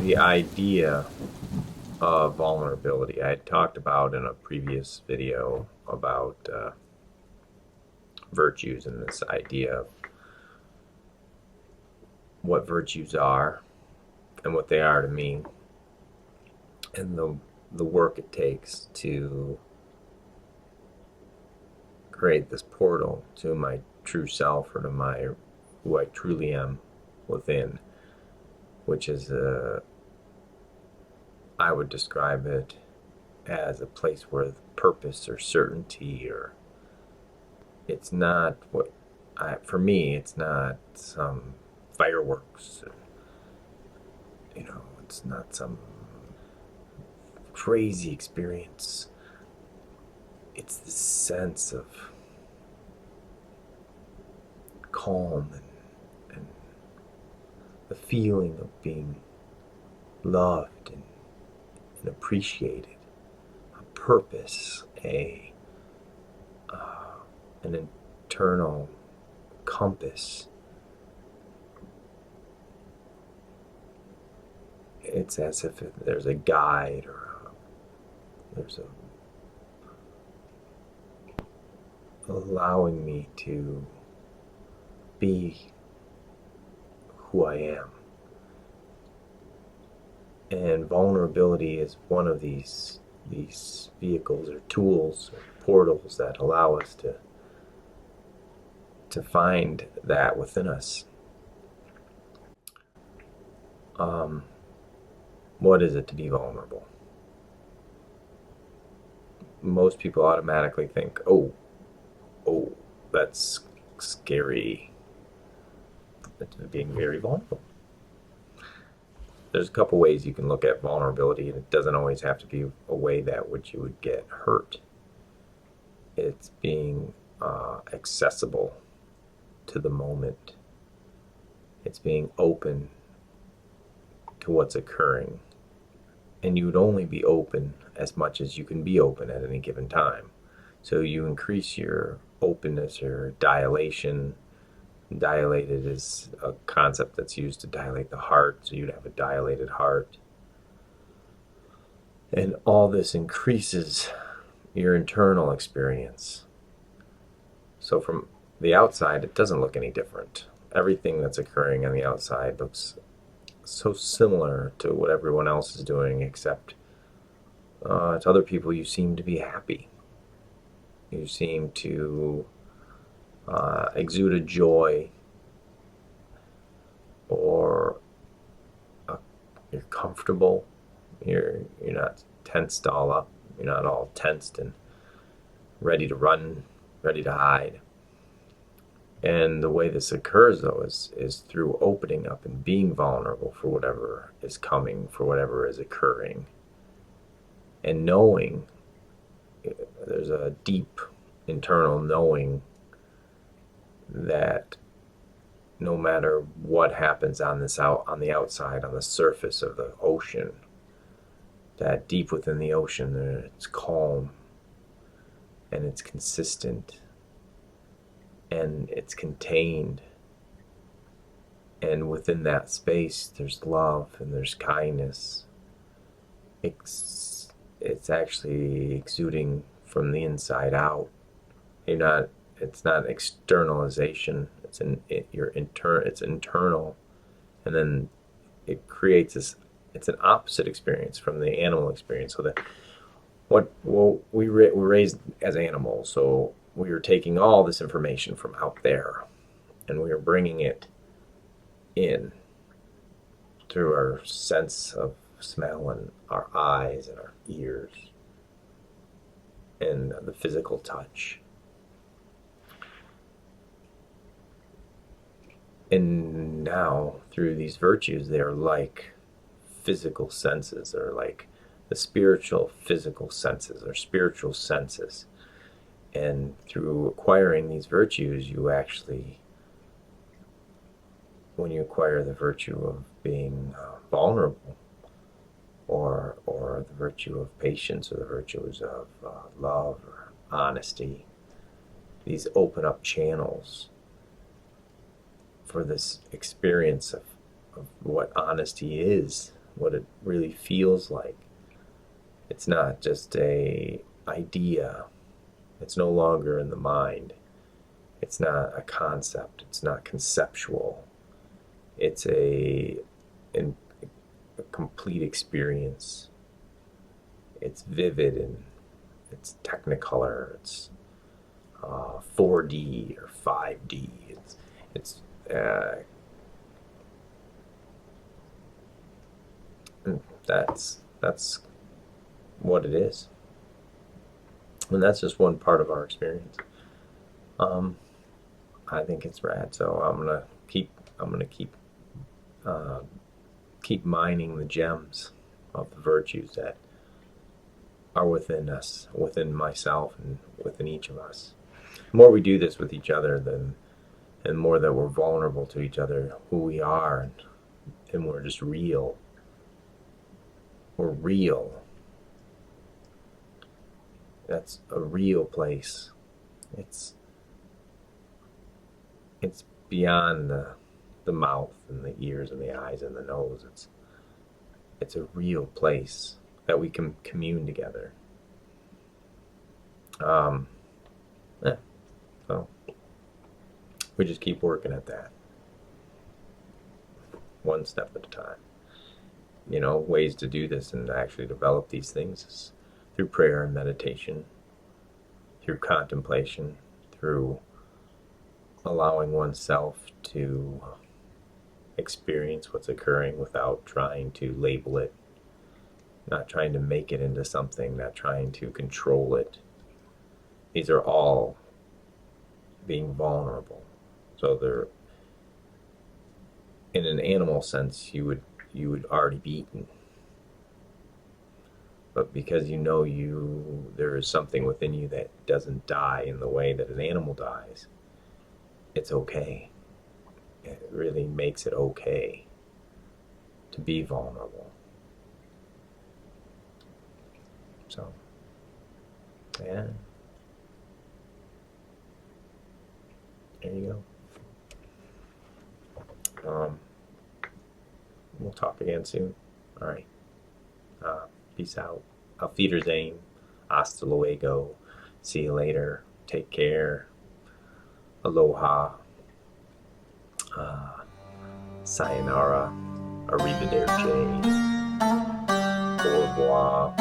the idea of vulnerability. I had talked about in a previous video about virtues and this idea of what virtues are and what they are to me, and the work it takes to create this portal to my true self, or to my who I truly am within, which is I would describe it as a place where purpose or certainty, or it's not what for me, it's not some fireworks, it's not some crazy experience. It's the sense of calm, and the feeling of being loved and appreciated, a purpose, an internal compass. It's as if there's a guide, or there's allowing me to be who I am. And vulnerability is one of these vehicles or tools or portals that allow us to find that within us. What is it to be vulnerable? Most people automatically think, oh, that's scary. That's being very vulnerable. There's a couple ways you can look at vulnerability, and it doesn't always have to be a way that which you would get hurt. It's being accessible to the moment. It's being open to what's occurring. And you would only be open as much as you can be open at any given time. So you increase your openness, or dilation. Dilated is a concept that's used to dilate the heart, so you'd have a dilated heart. And all this increases your internal experience. So from the outside, it doesn't look any different. Everything that's occurring on the outside looks so similar to what everyone else is doing, except to other people you seem to be happy. You seem to exude a joy, or you're comfortable. You're not tensed all up. You're not all tensed and ready to run, ready to hide. And the way this occurs, though, is through opening up and being vulnerable for whatever is coming, for whatever is occurring, and knowing. There's a deep internal knowing that no matter what happens on the outside, on the surface of the ocean, that deep within the ocean, it's calm, and it's consistent, and it's contained. And within that space, there's love and there's kindness. It's actually exuding from the inside out. It's not externalization. It's internal, and then it creates this. It's an opposite experience from the animal experience. So that we were raised as animals, so we were taking all this information from out there, and we were bringing it in through our sense of smell, and our eyes, and our ears, and the physical touch. And now, through these virtues, they are like physical senses, or like the spiritual physical senses, or spiritual senses. And through acquiring these virtues, you actually, when you acquire the virtue of being vulnerable, or the virtue of patience, or the virtues of love or honesty, these open up channels for this experience what honesty is, what it really feels like. It's not just a idea. It's no longer in the mind. It's not a concept. It's not conceptual. It's a complete experience. It's vivid and it's technicolor. It's 4D or 5D. It's that's what it is, and that's just one part of our experience. I think it's rad. So I'm gonna keep mining the gems of the virtues that are within us, within myself, and within each of us. The more we do this with each other, then and the more that we're vulnerable to each other, who we are, and we're just real. We're real. That's a real place. It's beyond the mouth and the ears and the eyes and the nose. It's a real place that we can commune together. Yeah. So we just keep working at that, one step at a time. Ways to do this and actually develop these things is through prayer and meditation, through contemplation, through allowing oneself to experience what's occurring without trying to label it, not trying to make it into something, not trying to control it. These are all being vulnerable. So they're, in an animal sense, you would already be eaten. But because there is something within you that doesn't die in the way that an animal dies, it's okay. It really makes it okay to be vulnerable. So, yeah. There you go. We'll talk again soon. All right. Peace out. Auf Wiedersehen. Hasta luego. See you later. Take care. Aloha. Sayonara. Arrivederci. Au revoir.